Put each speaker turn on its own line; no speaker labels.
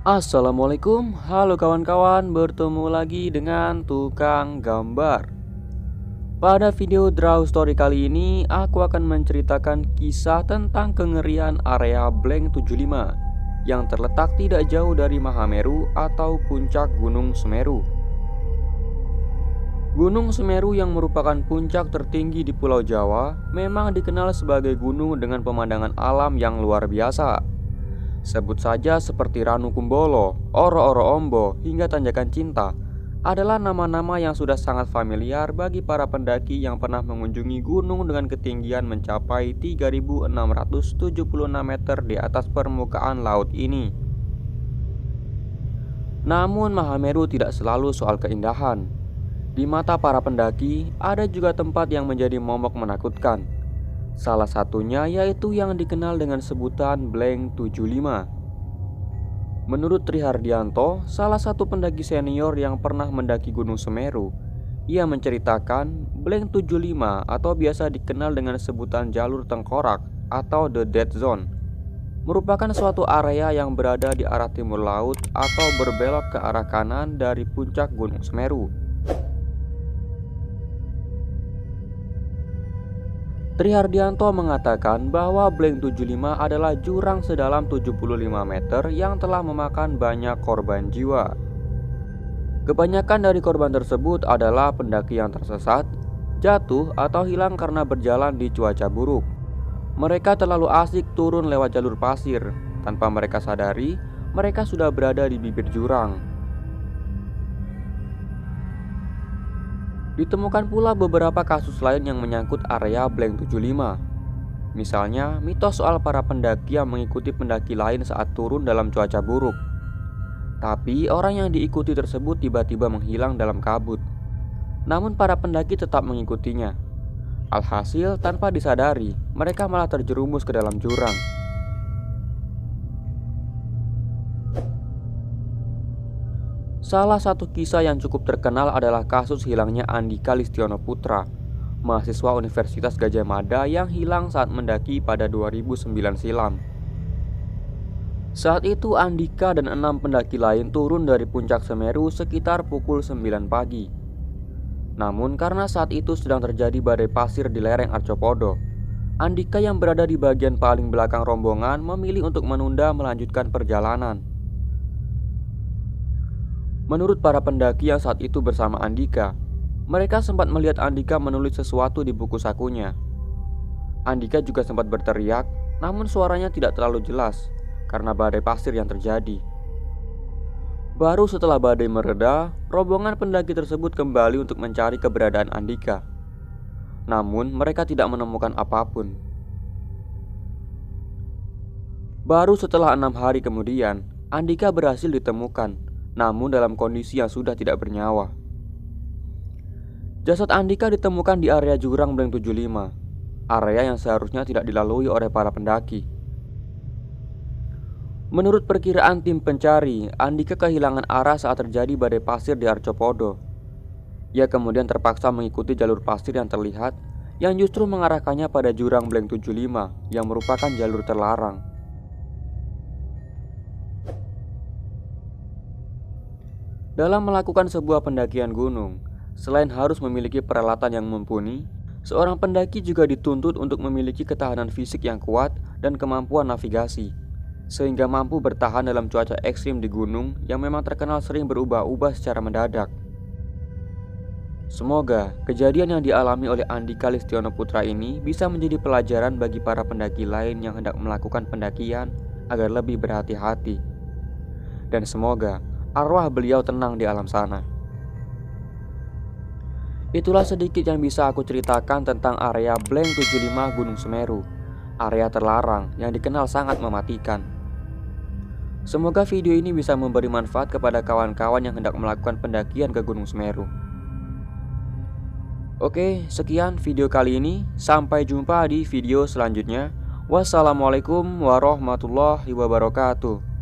Assalamualaikum, halo kawan-kawan, bertemu lagi dengan tukang gambar. Pada video Draw Story kali ini, aku akan menceritakan kisah tentang kengerian area Blank 75 yang terletak tidak jauh dari Mahameru atau puncak Gunung Semeru. Gunung Semeru yang merupakan puncak tertinggi di Pulau Jawa memang dikenal sebagai gunung dengan pemandangan alam yang luar biasa. Sebut saja seperti Ranu Kumbolo, Oro-Oro Ombo, hingga Tanjakan Cinta adalah nama-nama yang sudah sangat familiar bagi para pendaki yang pernah mengunjungi gunung dengan ketinggian mencapai 3.676 meter di atas permukaan laut ini. Namun Mahameru tidak selalu soal keindahan. Di mata para pendaki, ada juga tempat yang menjadi momok menakutkan. Salah satunya yaitu yang dikenal dengan sebutan Blank 75. Menurut Tri Hardianto, salah satu pendaki senior yang pernah mendaki Gunung Semeru, ia menceritakan Blank 75 atau biasa dikenal dengan sebutan jalur tengkorak atau The Dead Zone merupakan suatu area yang berada di arah timur laut atau berbelok ke arah kanan dari puncak Gunung Semeru. Tri Hardianto mengatakan bahwa Blank 75 adalah jurang sedalam 75 meter yang telah memakan banyak korban jiwa. Kebanyakan dari korban tersebut adalah pendaki yang tersesat, jatuh, atau hilang karena berjalan di cuaca buruk. Mereka terlalu asik turun lewat jalur pasir. Tanpa mereka sadari, mereka sudah berada di bibir jurang. Ditemukan pula beberapa kasus lain yang menyangkut area Blank 75. Misalnya, mitos soal para pendaki yang mengikuti pendaki lain saat turun dalam cuaca buruk. Tapi orang yang diikuti tersebut tiba-tiba menghilang dalam kabut. Namun para pendaki tetap mengikutinya. Alhasil, tanpa disadari, mereka malah terjerumus ke dalam jurang. Salah satu kisah yang cukup terkenal adalah kasus hilangnya Andika Listiono Putra, mahasiswa Universitas Gadjah Mada yang hilang saat mendaki pada 2009 silam. Saat itu Andika dan 6 pendaki lain turun dari puncak Semeru sekitar pukul 9 pagi. Namun karena saat itu sedang terjadi badai pasir di lereng Arcopodo, Andika yang berada di bagian paling belakang rombongan memilih untuk menunda melanjutkan perjalanan. Menurut para pendaki yang saat itu bersama Andika, mereka sempat melihat Andika menulis sesuatu di buku sakunya. Andika juga sempat berteriak, namun suaranya tidak terlalu jelas karena badai pasir yang terjadi. Baru setelah badai mereda, rombongan pendaki tersebut kembali untuk mencari keberadaan Andika. Namun mereka tidak menemukan apapun. Baru setelah 6 hari kemudian, Andika berhasil ditemukan, namun dalam kondisi yang sudah tidak bernyawa. Jasad Andika ditemukan di area jurang Blank 75, area yang seharusnya tidak dilalui oleh para pendaki. Menurut perkiraan tim pencari, Andika kehilangan arah saat terjadi badai pasir di Arcopodo. Ia kemudian terpaksa mengikuti jalur pasir yang terlihat, yang justru mengarahkannya pada jurang Blank 75 yang merupakan jalur terlarang. Dalam melakukan sebuah pendakian gunung, selain harus memiliki peralatan yang mumpuni, seorang pendaki juga dituntut untuk memiliki ketahanan fisik yang kuat dan kemampuan navigasi, sehingga mampu bertahan dalam cuaca ekstrim di gunung yang memang terkenal sering berubah-ubah secara mendadak. Semoga kejadian yang dialami oleh Andika Listiono Putra ini bisa menjadi pelajaran bagi para pendaki lain yang hendak melakukan pendakian agar lebih berhati-hati. Dan semoga arwah beliau tenang di alam sana. Itulah sedikit yang bisa aku ceritakan tentang area Blank 75 Gunung Semeru, area terlarang yang dikenal sangat mematikan. Semoga video ini bisa memberi manfaat kepada kawan-kawan yang hendak melakukan pendakian ke Gunung Semeru. Oke, sekian video kali ini. Sampai jumpa di video selanjutnya. Wassalamualaikum warahmatullahi wabarakatuh.